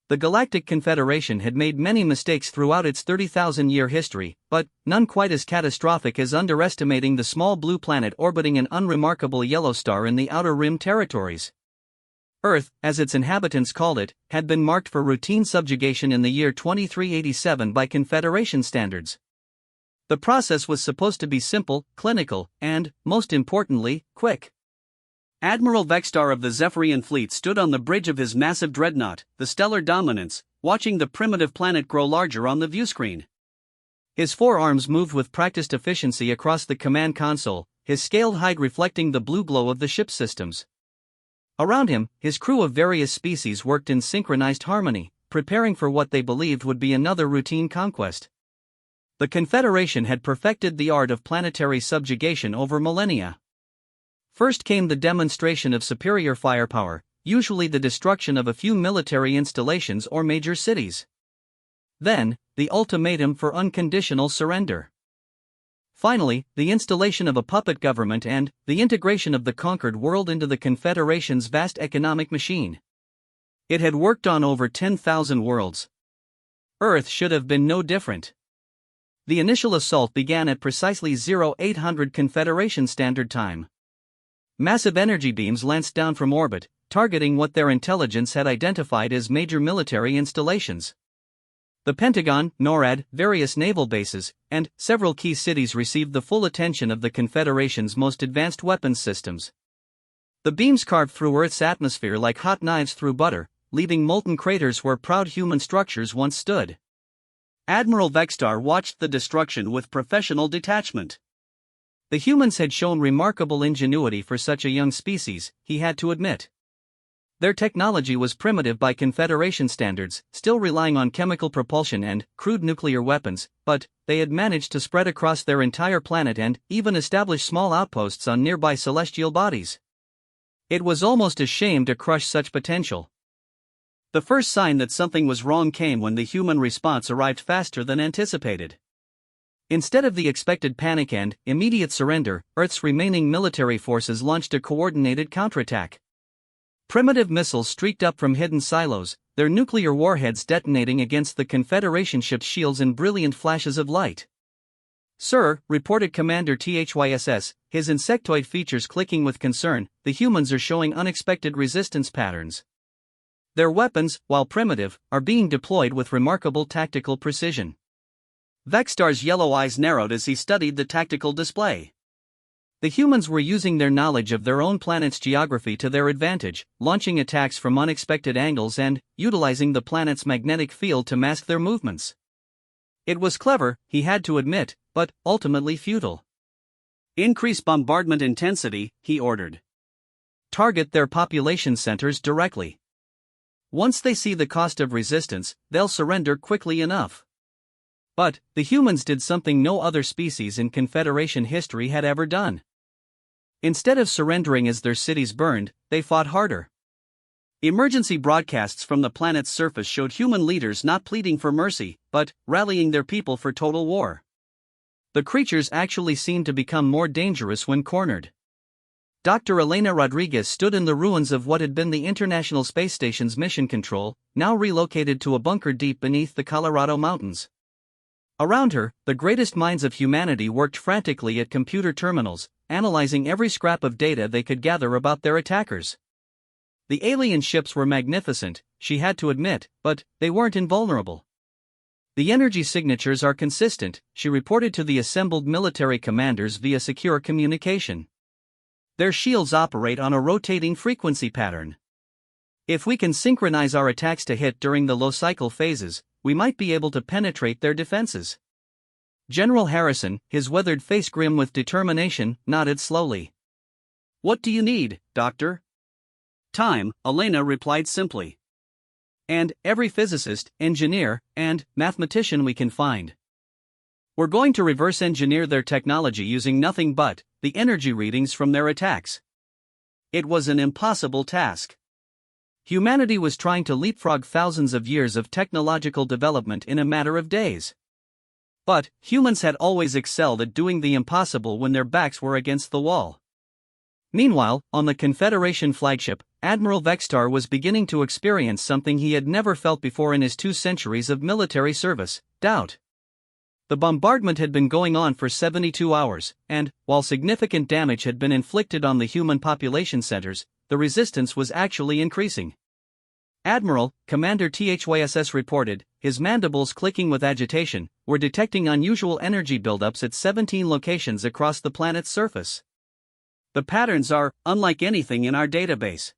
The Galactic Confederation had made many mistakes throughout its 30,000-year history, but none quite as catastrophic as underestimating the small blue planet orbiting an unremarkable yellow star in the Outer Rim territories. Earth, as its inhabitants called it, had been marked for routine subjugation in the year 2387 by Confederation standards. The process was supposed to be simple, clinical, and, most importantly, quick. Admiral Vextar of the Zephyrian fleet stood on the bridge of his massive dreadnought, the Stellar Dominance, watching the primitive planet grow larger on the viewscreen. His forearms moved with practiced efficiency across the command console, his scaled hide reflecting the blue glow of the ship's systems. Around him, his crew of various species worked in synchronized harmony, preparing for what they believed would be another routine conquest. The Confederation had perfected the art of planetary subjugation over millennia. First came the demonstration of superior firepower, usually the destruction of a few military installations or major cities. Then, the ultimatum for unconditional surrender. Finally, the installation of a puppet government and the integration of the conquered world into the Confederation's vast economic machine. It had worked on over 10,000 worlds. Earth should have been no different. The initial assault began at precisely 0800 Confederation Standard Time. Massive energy beams lanced down from orbit, targeting what their intelligence had identified as major military installations. The Pentagon, NORAD, various naval bases, and several key cities received the full attention of the Confederation's most advanced weapons systems. The beams carved through Earth's atmosphere like hot knives through butter, leaving molten craters where proud human structures once stood. Admiral Vextar watched the destruction with professional detachment. The humans had shown remarkable ingenuity for such a young species, he had to admit. Their technology was primitive by Confederation standards, still relying on chemical propulsion and crude nuclear weapons, but they had managed to spread across their entire planet and even establish small outposts on nearby celestial bodies. It was almost a shame to crush such potential. The first sign that something was wrong came when the human response arrived faster than anticipated. Instead of the expected panic and immediate surrender, Earth's remaining military forces launched a coordinated counterattack. Primitive missiles streaked up from hidden silos, their nuclear warheads detonating against the Confederation ship's shields in brilliant flashes of light. "Sir," reported Commander THYSS, his insectoid features clicking with concern, "the humans are showing unexpected resistance patterns. Their weapons, while primitive, are being deployed with remarkable tactical precision." Vextar's yellow eyes narrowed as he studied the tactical display. The humans were using their knowledge of their own planet's geography to their advantage, launching attacks from unexpected angles and utilizing the planet's magnetic field to mask their movements. It was clever, he had to admit, but ultimately futile. "Increase bombardment intensity," he ordered. "Target their population centers directly. Once they see the cost of resistance, they'll surrender quickly enough." But the humans did something no other species in Confederation history had ever done. Instead of surrendering as their cities burned, they fought harder. Emergency broadcasts from the planet's surface showed human leaders not pleading for mercy, but rallying their people for total war. The creatures actually seemed to become more dangerous when cornered. Dr. Elena Rodriguez stood in the ruins of what had been the International Space Station's mission control, now relocated to a bunker deep beneath the Colorado Mountains. Around her, the greatest minds of humanity worked frantically at computer terminals, analyzing every scrap of data they could gather about their attackers. The alien ships were magnificent, she had to admit, but they weren't invulnerable. "The energy signatures are consistent," she reported to the assembled military commanders via secure communication. "Their shields operate on a rotating frequency pattern. If we can synchronize our attacks to hit during the low cycle phases, we might be able to penetrate their defenses." General Harrison, his weathered face grim with determination, nodded slowly. "What do you need, Doctor?" "Time," Elena replied simply. "And every physicist, engineer, and mathematician we can find. We're going to reverse engineer their technology using nothing but the energy readings from their attacks." It was an impossible task. Humanity was trying to leapfrog thousands of years of technological development in a matter of days. But humans had always excelled at doing the impossible when their backs were against the wall. Meanwhile, on the Confederation flagship, Admiral Vextar was beginning to experience something he had never felt before in his 2 centuries of military service: doubt. The bombardment had been going on for 72 hours, and, while significant damage had been inflicted on the human population centers, the resistance was actually increasing. Admiral, Commander THYSS reported, his mandibles clicking with agitation, were detecting unusual energy buildups at 17 locations across the planet's surface. The patterns are unlike anything in our database.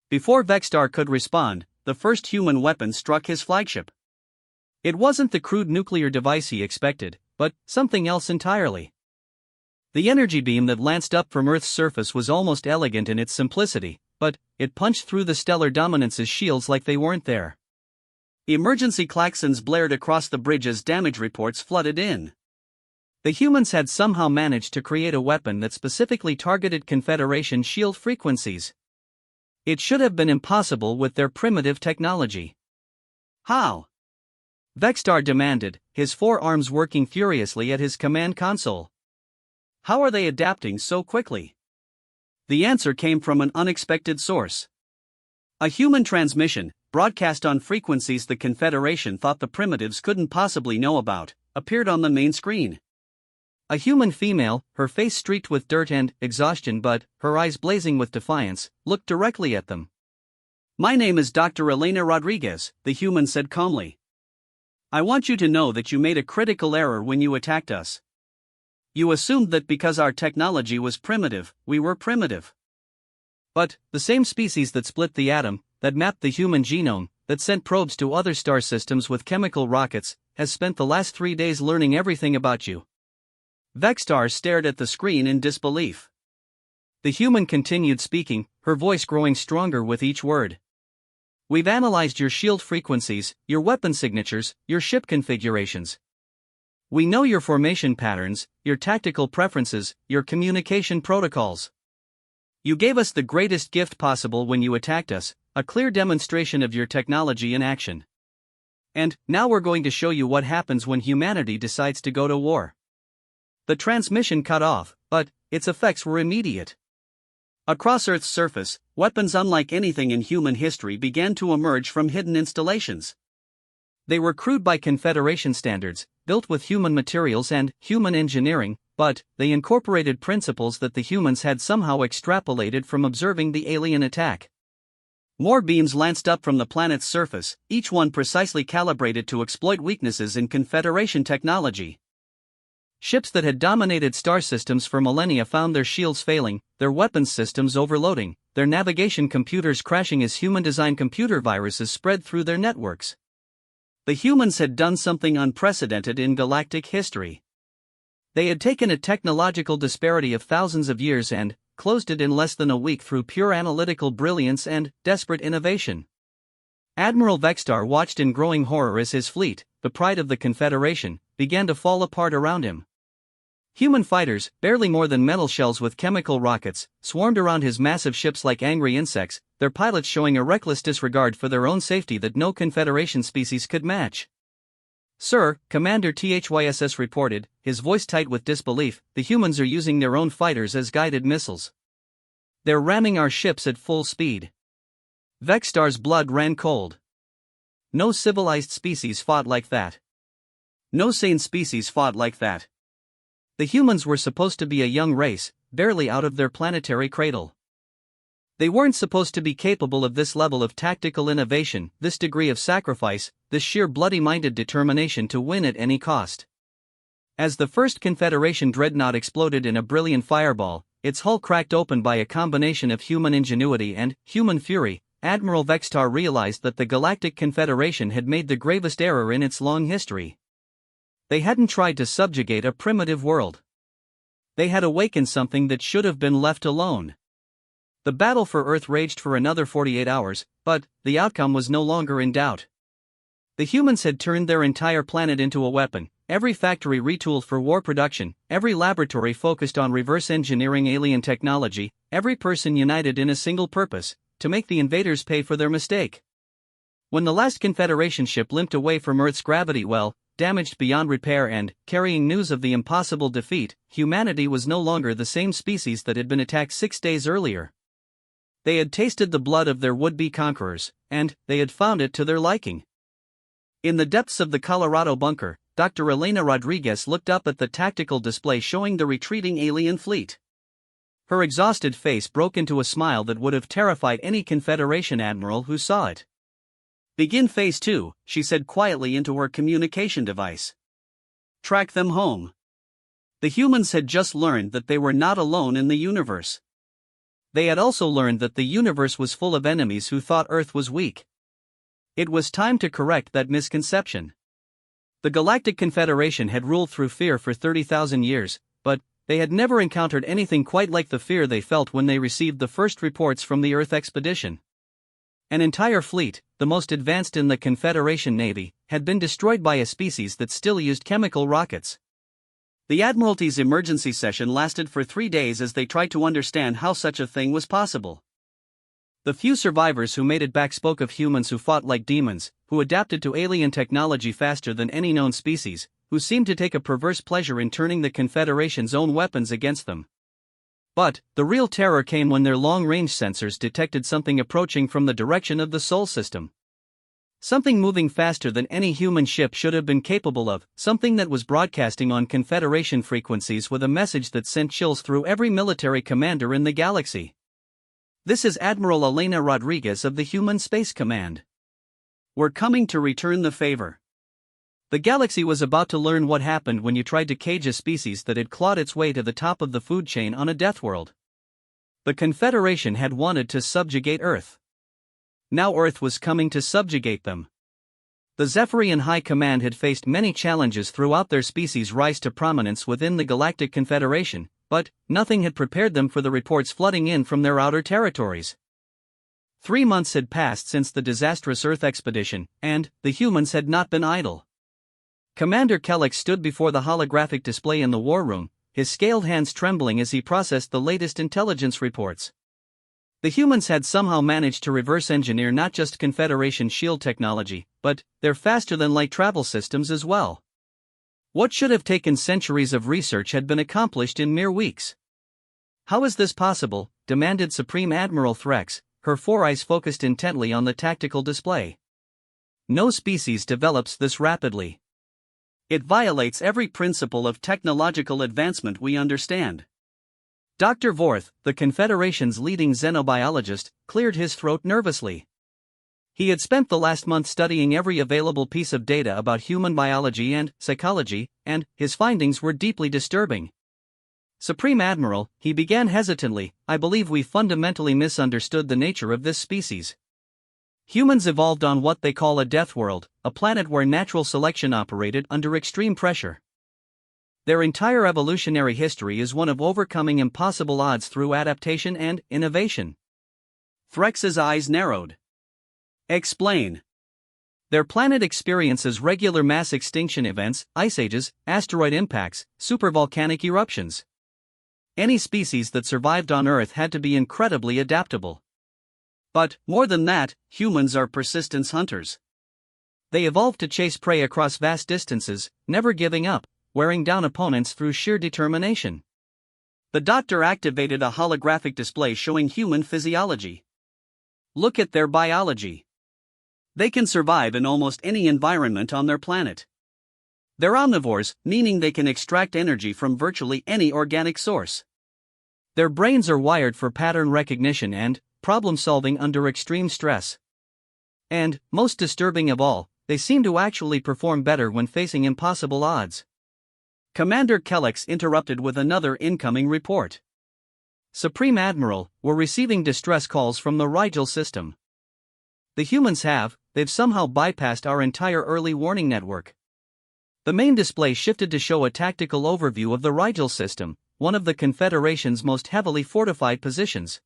Before Vextar could respond, the first human weapon struck his flagship. It wasn't the crude nuclear device he expected, but something else entirely. The energy beam that lanced up from Earth's surface was almost elegant in its simplicity, but it punched through the stellar dominance's shields like they weren't there. Emergency klaxons blared across the bridge as damage reports flooded in. The humans had somehow managed to create a weapon that specifically targeted Confederation shield frequencies. It should have been impossible with their primitive technology. How? Vextar demanded, his forearms working furiously at his command console. How are they adapting so quickly? The answer came from an unexpected source. A human transmission, broadcast on frequencies the Confederation thought the primitives couldn't possibly know about, appeared on the main screen. A human female, her face streaked with dirt and exhaustion but her eyes blazing with defiance, looked directly at them. "My name is Dr. Elena Rodriguez," the human said calmly. "I want you to know that you made a critical error when you attacked us. You assumed that because our technology was primitive, we were primitive. But the same species that split the atom, that mapped the human genome, that sent probes to other star systems with chemical rockets, has spent the last 3 days learning everything about you." Vextar stared at the screen in disbelief. The human continued speaking, her voice growing stronger with each word. "We've analyzed your shield frequencies, your weapon signatures, your ship configurations. We know your formation patterns, your tactical preferences, your communication protocols. You gave us the greatest gift possible when you attacked us, a clear demonstration of your technology in action. And now we're going to show you what happens when humanity decides to go to war." The transmission cut off, but its effects were immediate. Across Earth's surface, weapons unlike anything in human history began to emerge from hidden installations. They were crude by Confederation standards, built with human materials and human engineering, but they incorporated principles that the humans had somehow extrapolated from observing the alien attack. More beams lanced up from the planet's surface, each one precisely calibrated to exploit weaknesses in Confederation technology. Ships that had dominated star systems for millennia found their shields failing, their weapons systems overloading, their navigation computers crashing as human-designed computer viruses spread through their networks. The humans had done something unprecedented in galactic history. They had taken a technological disparity of thousands of years and closed it in less than a week through pure analytical brilliance and desperate innovation. Admiral Vextar watched in growing horror as his fleet, the pride of the Confederation, began to fall apart around him. Human fighters, barely more than metal shells with chemical rockets, swarmed around his massive ships like angry insects, their pilots showing a reckless disregard for their own safety that no Confederation species could match. "Sir," Commander THYSS reported, his voice tight with disbelief, "the humans are using their own fighters as guided missiles. They're ramming our ships at full speed." Vextar's blood ran cold. No civilized species fought like that. No sane species fought like that. The humans were supposed to be a young race, barely out of their planetary cradle. They weren't supposed to be capable of this level of tactical innovation, this degree of sacrifice, this sheer bloody-minded determination to win at any cost. As the first Confederation dreadnought exploded in a brilliant fireball, its hull cracked open by a combination of human ingenuity and human fury, Admiral Vextar realized that the Galactic Confederation had made the gravest error in its long history. They hadn't tried to subjugate a primitive world. They had awakened something that should have been left alone. The battle for Earth raged for another 48 hours, but the outcome was no longer in doubt. The humans had turned their entire planet into a weapon, every factory retooled for war production, every laboratory focused on reverse engineering alien technology, every person united in a single purpose: to make the invaders pay for their mistake. When the last Confederation ship limped away from Earth's gravity well, damaged beyond repair and, carrying news of the impossible defeat, humanity was no longer the same species that had been attacked 6 days earlier. They had tasted the blood of their would-be conquerors, and they had found it to their liking. In the depths of the Colorado bunker, Dr. Elena Rodriguez looked up at the tactical display showing the retreating alien fleet. Her exhausted face broke into a smile that would have terrified any Confederation admiral who saw it. "Begin Phase 2, she said quietly into her communication device. "Track them home." The humans had just learned that they were not alone in the universe. They had also learned that the universe was full of enemies who thought Earth was weak. It was time to correct that misconception. The Galactic Confederation had ruled through fear for 30,000 years, but they had never encountered anything quite like the fear they felt when they received the first reports from the Earth expedition. An entire fleet, the most advanced in the Confederation Navy, had been destroyed by a species that still used chemical rockets. The Admiralty's emergency session lasted for 3 days as they tried to understand how such a thing was possible. The few survivors who made it back spoke of humans who fought like demons, who adapted to alien technology faster than any known species, who seemed to take a perverse pleasure in turning the Confederation's own weapons against them. But the real terror came when their long-range sensors detected something approaching from the direction of the Sol system. Something moving faster than any human ship should have been capable of, something that was broadcasting on Confederation frequencies with a message that sent chills through every military commander in the galaxy. "This is Admiral Elena Rodriguez of the Human Space Command. We're coming to return the favor." The galaxy was about to learn what happened when you tried to cage a species that had clawed its way to the top of the food chain on a death world. The Confederation had wanted to subjugate Earth. Now Earth was coming to subjugate them. The Zephyrian High Command had faced many challenges throughout their species' rise to prominence within the Galactic Confederation, but nothing had prepared them for the reports flooding in from their outer territories. 3 months had passed since the disastrous Earth expedition, and the humans had not been idle. Commander Kellex stood before the holographic display in the war room, his scaled hands trembling as he processed the latest intelligence reports. The humans had somehow managed to reverse engineer not just Confederation shield technology, but their faster-than-light travel systems as well. What should have taken centuries of research had been accomplished in mere weeks. "How is this possible?" demanded Supreme Admiral Threx, her 4 eyes focused intently on the tactical display. "No species develops this rapidly. It violates every principle of technological advancement we understand." Dr. Vorth, the Confederation's leading xenobiologist, cleared his throat nervously. He had spent the last month studying every available piece of data about human biology and psychology, and his findings were deeply disturbing. "Supreme Admiral," he began hesitantly, "I believe we fundamentally misunderstood the nature of this species. Humans evolved on what they call a death world, a planet where natural selection operated under extreme pressure. Their entire evolutionary history is one of overcoming impossible odds through adaptation and innovation." Threx's eyes narrowed. "Explain." "Their planet experiences regular mass extinction events, ice ages, asteroid impacts, supervolcanic eruptions. Any species that survived on Earth had to be incredibly adaptable. But, more than that, humans are persistence hunters. They evolved to chase prey across vast distances, never giving up, wearing down opponents through sheer determination." The doctor activated a holographic display showing human physiology. "Look at their biology. They can survive in almost any environment on their planet. They're omnivores, meaning they can extract energy from virtually any organic source. Their brains are wired for pattern recognition and problem-solving under extreme stress. And, most disturbing of all, they seem to actually perform better when facing impossible odds." Commander Kellex interrupted with another incoming report. "Supreme Admiral, we're receiving distress calls from the Rigel system. The humans they've somehow bypassed our entire early warning network." The main display shifted to show a tactical overview of the Rigel system, one of the Confederation's most heavily fortified positions.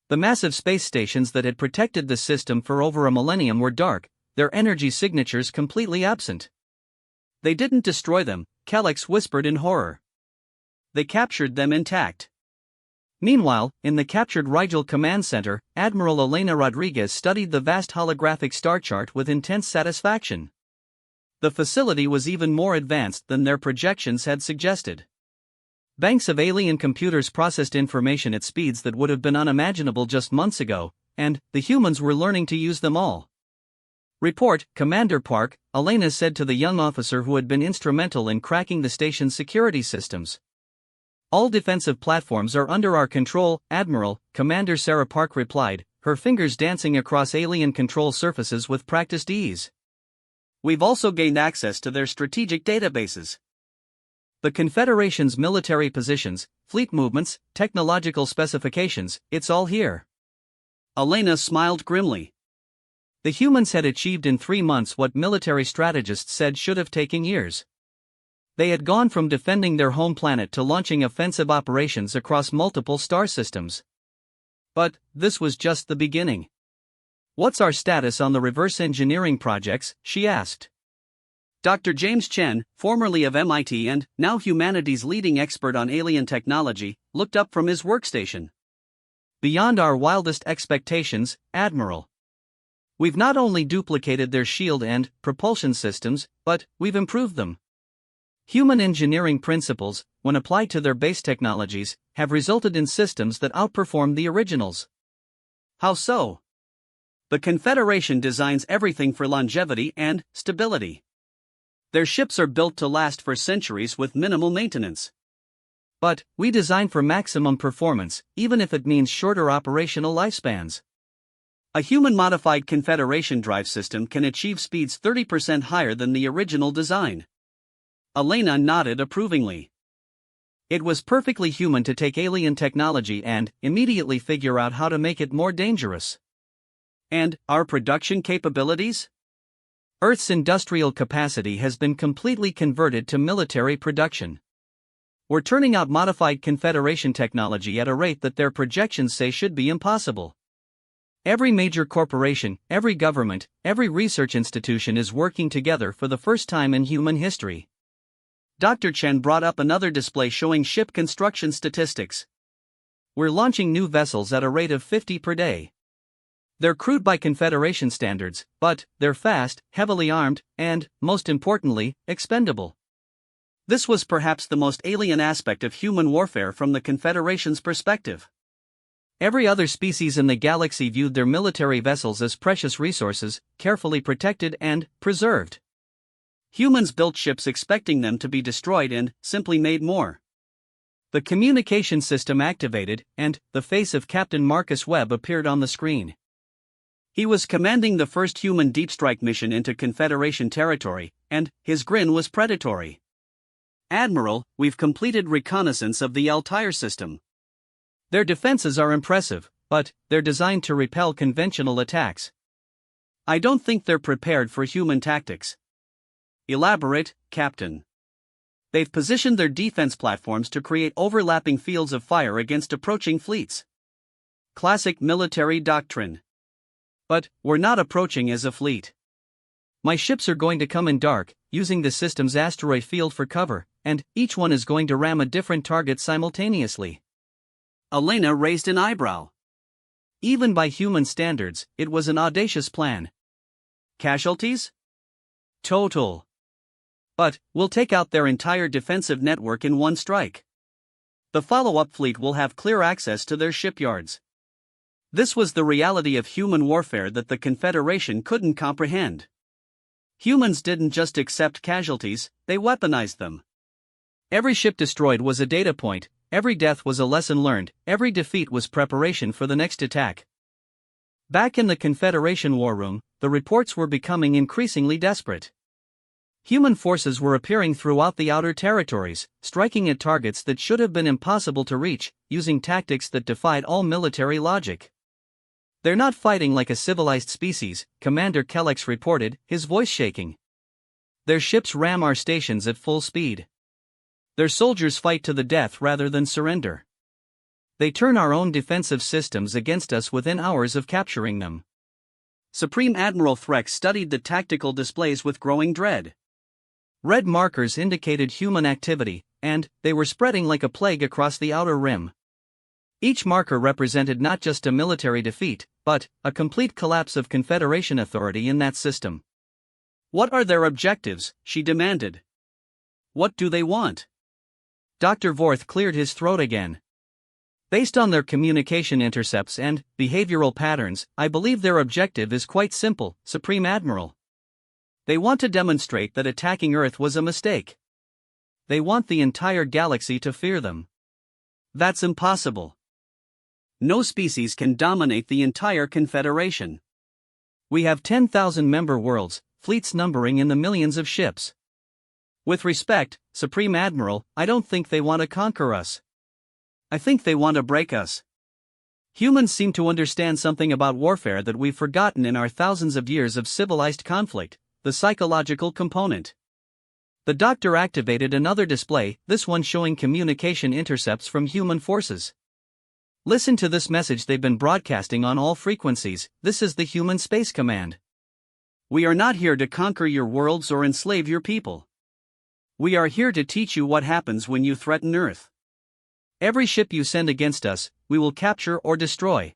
The massive space stations that had protected the system for over a millennium were dark, their energy signatures completely absent. "They didn't destroy them," Kellex whispered in horror. "They captured them intact." Meanwhile, in the captured Rigel Command Center, Admiral Elena Rodriguez studied the vast holographic star chart with intense satisfaction. The facility was even more advanced than their projections had suggested. Banks of alien computers processed information at speeds that would have been unimaginable just months ago, and the humans were learning to use them all. "Report, Commander Park," Elena said to the young officer who had been instrumental in cracking the station's security systems. "All defensive platforms are under our control, Admiral," Commander Sarah Park replied, her fingers dancing across alien control surfaces with practiced ease. "We've also gained access to their strategic databases. The Confederation's military positions, fleet movements, technological specifications, it's all here." Elena smiled grimly. The humans had achieved in 3 months what military strategists said should have taken years. They had gone from defending their home planet to launching offensive operations across multiple star systems. But this was just the beginning. "What's our status on the reverse engineering projects?" she asked. Dr. James Chen, formerly of MIT and now humanity's leading expert on alien technology, looked up from his workstation. "Beyond our wildest expectations, Admiral. We've not only duplicated their shield and propulsion systems, but we've improved them. Human engineering principles, when applied to their base technologies, have resulted in systems that outperform the originals." "How so?" "The Confederation designs everything for longevity and stability. Their ships are built to last for centuries with minimal maintenance. But we design for maximum performance, even if it means shorter operational lifespans. A human-modified Confederation drive system can achieve speeds 30% higher than the original design." Elena nodded approvingly. It was perfectly human to take alien technology and immediately figure out how to make it more dangerous. "And our production capabilities?" "Earth's industrial capacity has been completely converted to military production. We're turning out modified Confederation technology at a rate that their projections say should be impossible. Every major corporation, every government, every research institution is working together for the first time in human history." Dr. Chen brought up another display showing ship construction statistics. "We're launching new vessels at a rate of 50 per day. They're crude by Confederation standards, but they're fast, heavily armed, and, most importantly, expendable." This was perhaps the most alien aspect of human warfare from the Confederation's perspective. Every other species in the galaxy viewed their military vessels as precious resources, carefully protected and preserved. Humans built ships expecting them to be destroyed and simply made more. The communication system activated, and the face of Captain Marcus Webb appeared on the screen. He was commanding the first human deep strike mission into Confederation territory, and his grin was predatory. "Admiral, we've completed reconnaissance of the Altair system. Their defenses are impressive, but they're designed to repel conventional attacks. I don't think they're prepared for human tactics." "Elaborate, Captain." "They've positioned their defense platforms to create overlapping fields of fire against approaching fleets. Classic military doctrine. But we're not approaching as a fleet. My ships are going to come in dark, using the system's asteroid field for cover, and each one is going to ram a different target simultaneously." Elena raised an eyebrow. Even by human standards, it was an audacious plan. "Casualties?" "Total. But we'll take out their entire defensive network in one strike. The follow-up fleet will have clear access to their shipyards." This was the reality of human warfare that the Confederation couldn't comprehend. Humans didn't just accept casualties, they weaponized them. Every ship destroyed was a data point, every death was a lesson learned, every defeat was preparation for the next attack. Back in the Confederation war room, the reports were becoming increasingly desperate. Human forces were appearing throughout the outer territories, striking at targets that should have been impossible to reach, using tactics that defied all military logic. "They're not fighting like a civilized species," Commander Kellex reported, his voice shaking. "Their ships ram our stations at full speed. Their soldiers fight to the death rather than surrender. They turn our own defensive systems against us within hours of capturing them." Supreme Admiral Threx studied the tactical displays with growing dread. Red markers indicated human activity, and they were spreading like a plague across the outer rim. Each marker represented not just a military defeat, but a complete collapse of Confederation authority in that system. What are their objectives? She demanded. What do they want? Dr. Vorth cleared his throat again. Based on their communication intercepts and behavioral patterns, I believe their objective is quite simple, Supreme Admiral. They want to demonstrate that attacking Earth was a mistake. They want the entire galaxy to fear them. That's impossible. No species can dominate the entire Confederation. We have 10,000 member worlds, fleets numbering in the millions of ships. With respect, Supreme Admiral, I don't think they want to conquer us. I think they want to break us. Humans seem to understand something about warfare that we've forgotten in our thousands of years of civilized conflict, the psychological component. The doctor activated another display, this one showing communication intercepts from human forces. Listen to this message they've been broadcasting on all frequencies. This is the Human Space Command. We are not here to conquer your worlds or enslave your people. We are here to teach you what happens when you threaten Earth. Every ship you send against us, we will capture or destroy.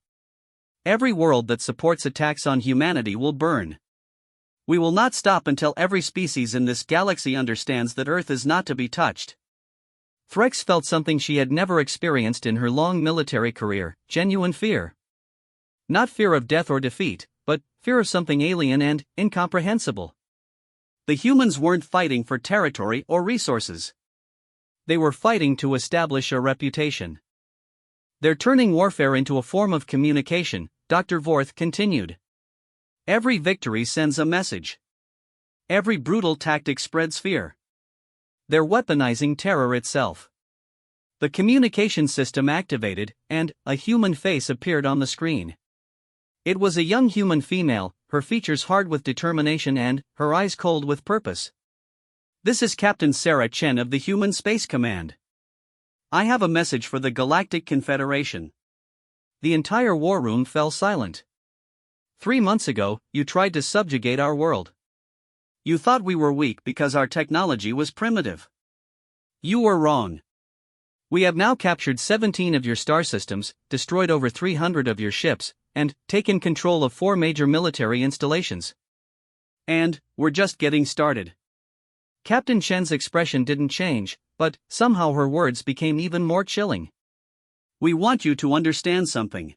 Every world that supports attacks on humanity will burn. We will not stop until every species in this galaxy understands that Earth is not to be touched. Threx felt something she had never experienced in her long military career, genuine fear. Not fear of death or defeat, but fear of something alien and incomprehensible. The humans weren't fighting for territory or resources. They were fighting to establish a reputation. They're turning warfare into a form of communication, Dr. Vorth continued. Every victory sends a message. Every brutal tactic spreads fear. They're weaponizing terror itself. The communication system activated, and a human face appeared on the screen. It was a young human female, her features hard with determination and her eyes cold with purpose. This is Captain Sarah Chen of the Human Space Command. I have a message for the Galactic Confederation. The entire war room fell silent. 3 months ago, you tried to subjugate our world. You thought we were weak because our technology was primitive. You were wrong. We have now captured 17 of your star systems, destroyed over 300 of your ships, and taken control of 4 major military installations. And we're just getting started. Captain Chen's expression didn't change, but somehow her words became even more chilling. We want you to understand something.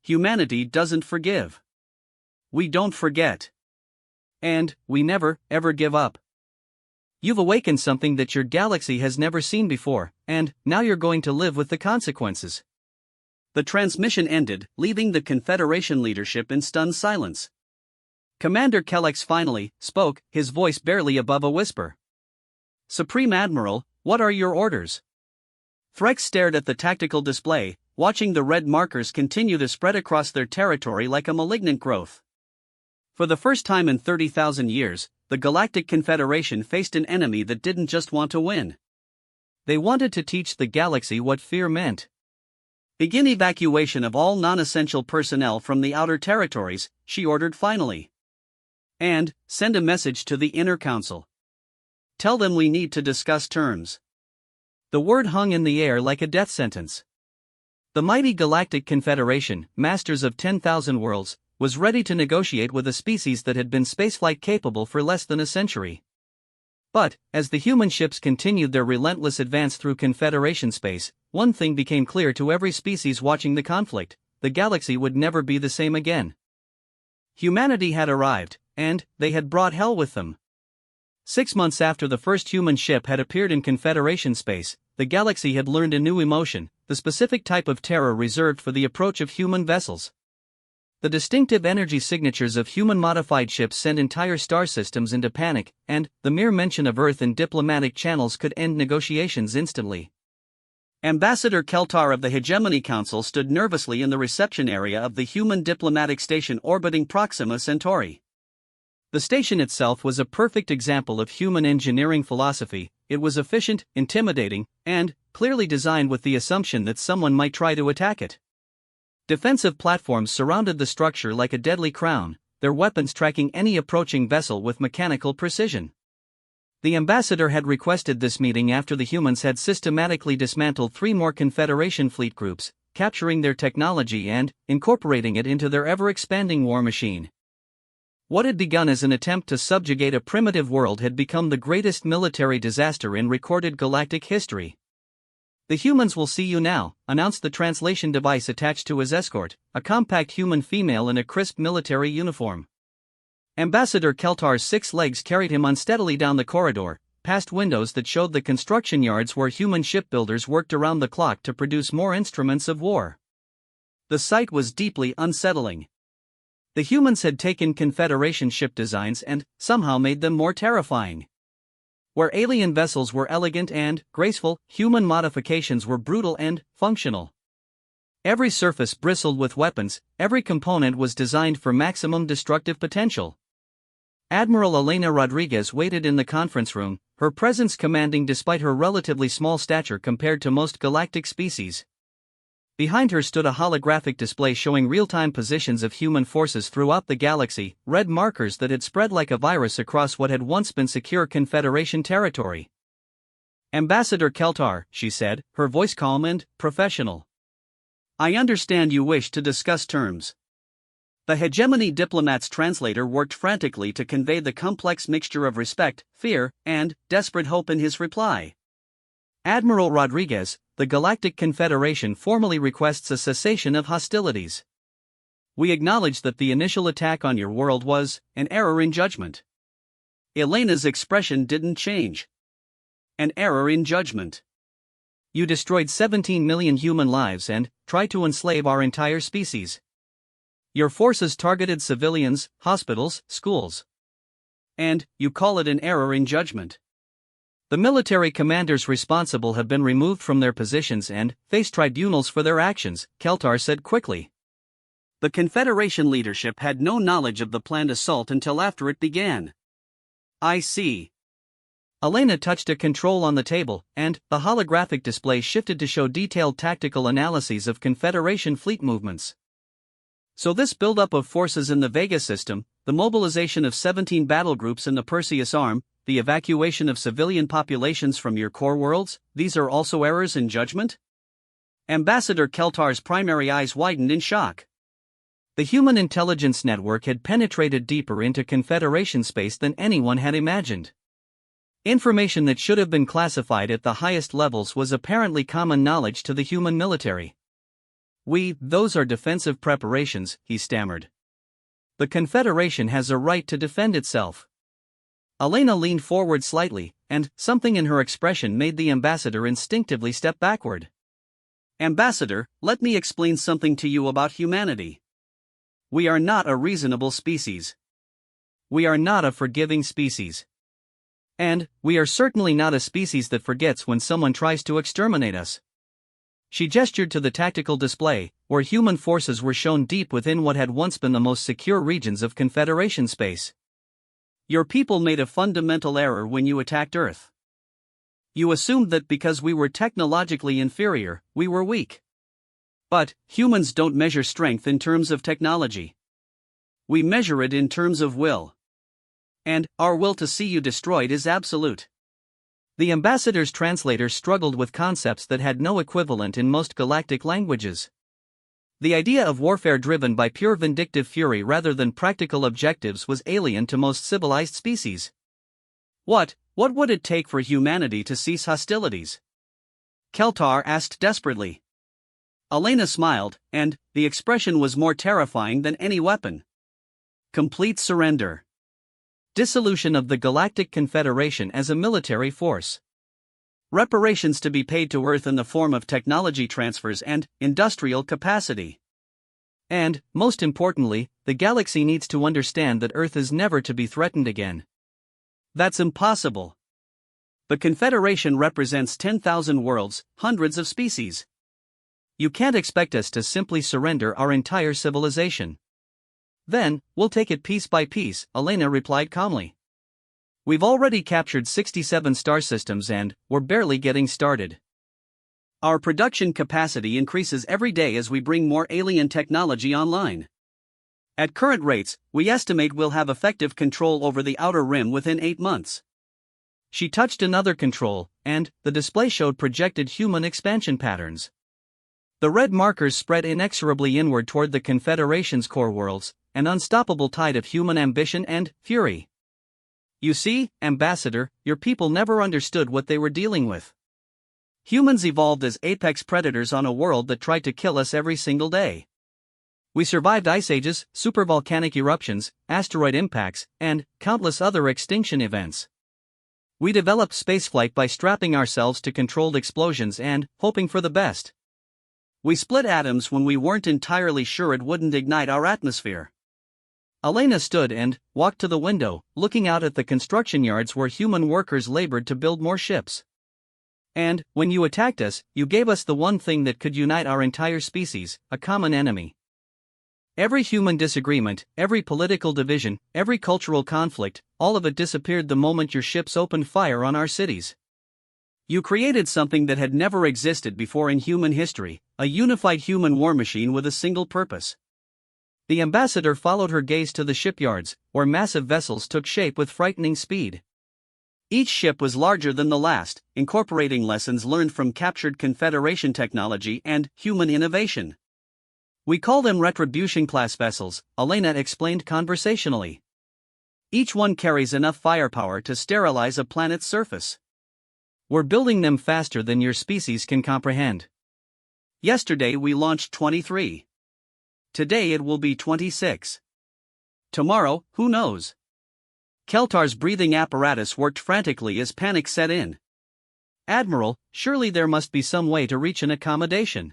Humanity doesn't forgive. We don't forget. And we never, ever give up. You've awakened something that your galaxy has never seen before, and now you're going to live with the consequences. The transmission ended, leaving the Confederation leadership in stunned silence. Commander Kellex finally spoke, his voice barely above a whisper. Supreme Admiral, what are your orders? Threx stared at the tactical display, watching the red markers continue to spread across their territory like a malignant growth. For the first time in 30,000 years, the Galactic Confederation faced an enemy that didn't just want to win. They wanted to teach the galaxy what fear meant. Begin evacuation of all non-essential personnel from the outer territories, she ordered finally. And send a message to the Inner Council. Tell them we need to discuss terms. The word hung in the air like a death sentence. The mighty Galactic Confederation, masters of 10,000 worlds, was ready to negotiate with a species that had been spaceflight capable for less than a century. But, as the human ships continued their relentless advance through Confederation space, one thing became clear to every species watching the conflict: the galaxy would never be the same again. Humanity had arrived, and they had brought hell with them. 6 months after the first human ship had appeared in Confederation space, the galaxy had learned a new emotion, the specific type of terror reserved for the approach of human vessels. The distinctive energy signatures of human-modified ships sent entire star systems into panic, and the mere mention of Earth in diplomatic channels could end negotiations instantly. Ambassador Keltar of the Hegemony Council stood nervously in the reception area of the human diplomatic station orbiting Proxima Centauri. The station itself was a perfect example of human engineering philosophy. It was efficient, intimidating, and clearly designed with the assumption that someone might try to attack it. Defensive platforms surrounded the structure like a deadly crown, their weapons tracking any approaching vessel with mechanical precision. The ambassador had requested this meeting after the humans had systematically dismantled 3 more Confederation fleet groups, capturing their technology and incorporating it into their ever-expanding war machine. What had begun as an attempt to subjugate a primitive world had become the greatest military disaster in recorded galactic history. "The humans will see you now," announced the translation device attached to his escort, a compact human female in a crisp military uniform. Ambassador Keltar's 6 legs carried him unsteadily down the corridor, past windows that showed the construction yards where human shipbuilders worked around the clock to produce more instruments of war. The sight was deeply unsettling. The humans had taken Confederation ship designs and, somehow, made them more terrifying. Where alien vessels were elegant and graceful, human modifications were brutal and functional. Every surface bristled with weapons, every component was designed for maximum destructive potential. Admiral Elena Rodriguez waited in the conference room, her presence commanding despite her relatively small stature compared to most galactic species. Behind her stood a holographic display showing real-time positions of human forces throughout the galaxy, red markers that had spread like a virus across what had once been secure Confederation territory. "Ambassador Keltar," she said, her voice calm and professional. "I understand you wish to discuss terms." The hegemony diplomat's translator worked frantically to convey the complex mixture of respect, fear, and desperate hope in his reply. "Admiral Rodriguez, the Galactic Confederation formally requests a cessation of hostilities. We acknowledge that the initial attack on your world was an error in judgment." Elena's expression didn't change. "An error in judgment. You destroyed 17 million human lives and tried to enslave our entire species. Your forces targeted civilians, hospitals, schools. And you call it an error in judgment. The military commanders responsible have been removed from their positions and face tribunals for their actions," Keltar said quickly. The Confederation leadership had no knowledge of the planned assault until after it began. "I see." Elena touched a control on the table, and the holographic display shifted to show detailed tactical analyses of Confederation fleet movements. "So this buildup of forces in the Vega system, the mobilization of 17 battle groups in the Perseus Arm, the evacuation of civilian populations from your core worlds, these are also errors in judgment?" Ambassador Keltar's primary eyes widened in shock. The human intelligence network had penetrated deeper into Confederation space than anyone had imagined. Information that should have been classified at the highest levels was apparently common knowledge to the human military. Those are defensive preparations," he stammered. "The Confederation has a right to defend itself." Elena leaned forward slightly, and something in her expression made the ambassador instinctively step backward. "Ambassador, let me explain something to you about humanity. We are not a reasonable species. We are not a forgiving species. And we are certainly not a species that forgets when someone tries to exterminate us." She gestured to the tactical display, where human forces were shown deep within what had once been the most secure regions of Confederation space. "Your people made a fundamental error when you attacked Earth. You assumed that because we were technologically inferior, we were weak. But humans don't measure strength in terms of technology. We measure it in terms of will. And our will to see you destroyed is absolute." The ambassador's translator struggled with concepts that had no equivalent in most galactic languages. The idea of warfare driven by pure vindictive fury rather than practical objectives was alien to most civilized species. What would it take for humanity to cease hostilities?" Keltar asked desperately. Elena smiled, and the expression was more terrifying than any weapon. "Complete surrender. Dissolution of the Galactic Confederation as a military force. Reparations to be paid to Earth in the form of technology transfers and industrial capacity. And, most importantly, the galaxy needs to understand that Earth is never to be threatened again." "That's impossible. The Confederation represents 10,000 worlds, hundreds of species. You can't expect us to simply surrender our entire civilization." "Then, we'll take it piece by piece," Elena replied calmly. "We've already captured 67 star systems and we're barely getting started. Our production capacity increases every day as we bring more alien technology online. At current rates, we estimate we'll have effective control over the outer rim within 8 months." She touched another control, and the display showed projected human expansion patterns. The red markers spread inexorably inward toward the Confederation's core worlds, an unstoppable tide of human ambition and fury. You see, Ambassador, your people never understood what they were dealing with. Humans evolved as apex predators on a world that tried to kill us every single day. We survived ice ages, supervolcanic eruptions, asteroid impacts, and countless other extinction events. We developed spaceflight by strapping ourselves to controlled explosions and hoping for the best. We split atoms when we weren't entirely sure it wouldn't ignite our atmosphere. Elena stood and walked to the window, looking out at the construction yards where human workers labored to build more ships. And, when you attacked us, you gave us the one thing that could unite our entire species, a common enemy. Every human disagreement, every political division, every cultural conflict, all of it disappeared the moment your ships opened fire on our cities. You created something that had never existed before in human history, a unified human war machine with a single purpose. The ambassador followed her gaze to the shipyards, where massive vessels took shape with frightening speed. Each ship was larger than the last, incorporating lessons learned from captured Confederation technology and human innovation. We call them Retribution-class vessels, Elena explained conversationally. Each one carries enough firepower to sterilize a planet's surface. We're building them faster than your species can comprehend. Yesterday we launched 23. Today it will be 26. Tomorrow, who knows? Keltar's breathing apparatus worked frantically as panic set in. Admiral, surely there must be some way to reach an accommodation.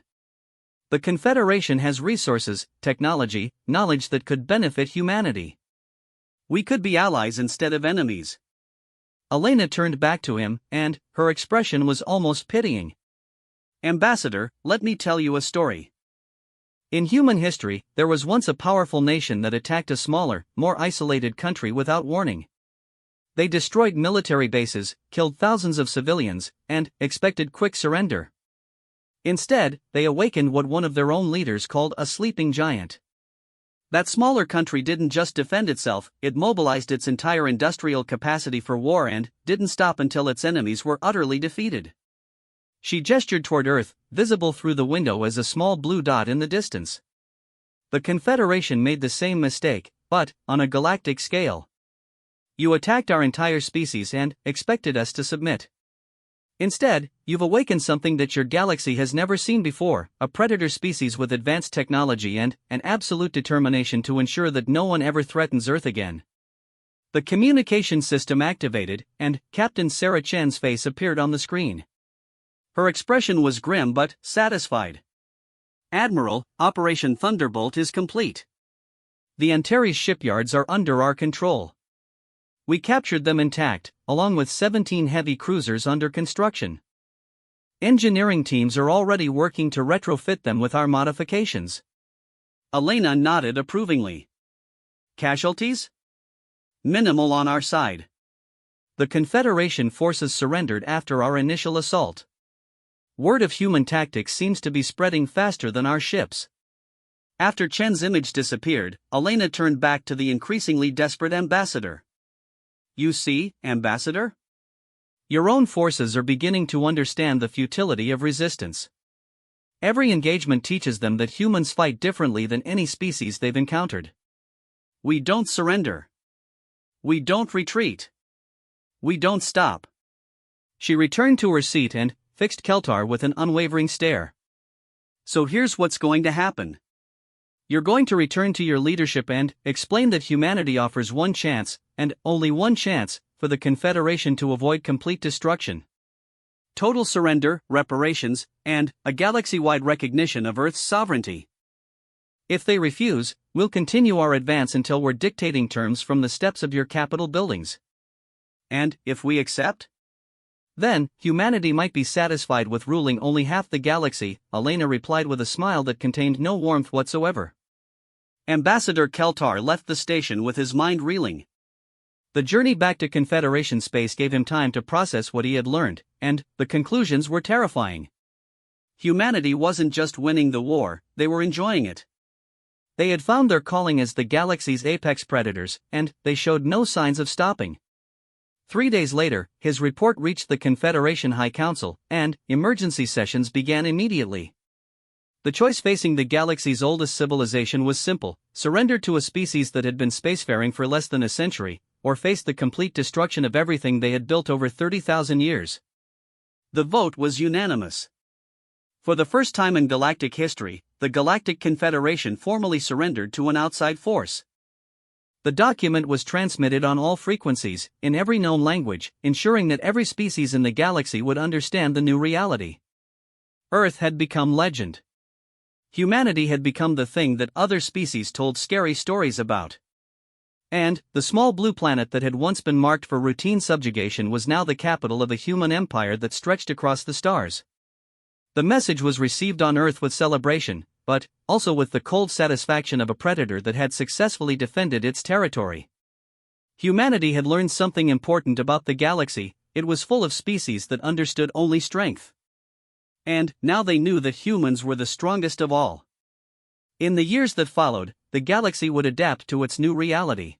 The Confederation has resources, technology, knowledge that could benefit humanity. We could be allies instead of enemies. Elena turned back to him, and her expression was almost pitying. Ambassador, let me tell you a story. In human history, there was once a powerful nation that attacked a smaller, more isolated country without warning. They destroyed military bases, killed thousands of civilians, and expected quick surrender. Instead, they awakened what one of their own leaders called a sleeping giant. That smaller country didn't just defend itself, it mobilized its entire industrial capacity for war and didn't stop until its enemies were utterly defeated. She gestured toward Earth, visible through the window as a small blue dot in the distance. The Confederation made the same mistake, but on a galactic scale. You attacked our entire species and expected us to submit. Instead, you've awakened something that your galaxy has never seen before, a predator species with advanced technology and an absolute determination to ensure that no one ever threatens Earth again. The communication system activated, and Captain Sarah Chen's face appeared on the screen. Her expression was grim but satisfied. Admiral, Operation Thunderbolt is complete. The Antares shipyards are under our control. We captured them intact, along with 17 heavy cruisers under construction. Engineering teams are already working to retrofit them with our modifications. Elena nodded approvingly. Casualties? Minimal on our side. The Confederation forces surrendered after our initial assault. Word of human tactics seems to be spreading faster than our ships. After Chen's image disappeared, Elena turned back to the increasingly desperate ambassador. You see, Ambassador? Your own forces are beginning to understand the futility of resistance. Every engagement teaches them that humans fight differently than any species they've encountered. We don't surrender. We don't retreat. We don't stop. She returned to her seat and fixed Keltar with an unwavering stare. So here's what's going to happen. You're going to return to your leadership and explain that humanity offers one chance, and only one chance, for the Confederation to avoid complete destruction. Total surrender, reparations, and a galaxy-wide recognition of Earth's sovereignty. If they refuse, we'll continue our advance until we're dictating terms from the steps of your Capitol buildings. And if we accept? Then, humanity might be satisfied with ruling only half the galaxy, Elena replied with a smile that contained no warmth whatsoever. Ambassador Keltar left the station with his mind reeling. The journey back to Confederation space gave him time to process what he had learned, and the conclusions were terrifying. Humanity wasn't just winning the war, they were enjoying it. They had found their calling as the galaxy's apex predators, and they showed no signs of stopping. 3 days later, his report reached the Confederation High Council, and emergency sessions began immediately. The choice facing the galaxy's oldest civilization was simple: surrender to a species that had been spacefaring for less than a century, or face the complete destruction of everything they had built over 30,000 years. The vote was unanimous. For the first time in galactic history, the Galactic Confederation formally surrendered to an outside force. The document was transmitted on all frequencies, in every known language, ensuring that every species in the galaxy would understand the new reality. Earth had become legend. Humanity had become the thing that other species told scary stories about. And, the small blue planet that had once been marked for routine subjugation was now the capital of a human empire that stretched across the stars. The message was received on Earth with celebration, but also with the cold satisfaction of a predator that had successfully defended its territory. Humanity had learned something important about the galaxy: it was full of species that understood only strength. And now they knew that humans were the strongest of all. In the years that followed, the galaxy would adapt to its new reality.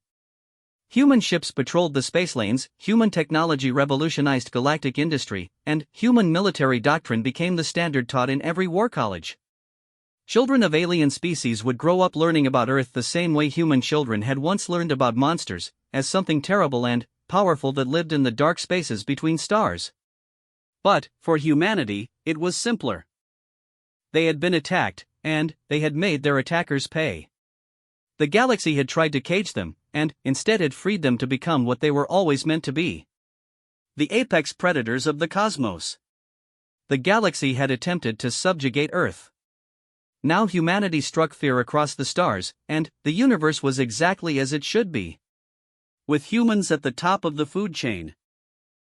Human ships patrolled the space lanes, human technology revolutionized galactic industry, and human military doctrine became the standard taught in every war college. Children of alien species would grow up learning about Earth the same way human children had once learned about monsters, as something terrible and powerful that lived in the dark spaces between stars. But, for humanity, it was simpler. They had been attacked, and they had made their attackers pay. The galaxy had tried to cage them, and instead had freed them to become what they were always meant to be: the apex predators of the cosmos. The galaxy had attempted to subjugate Earth. Now humanity struck fear across the stars, and the universe was exactly as it should be. With humans at the top of the food chain.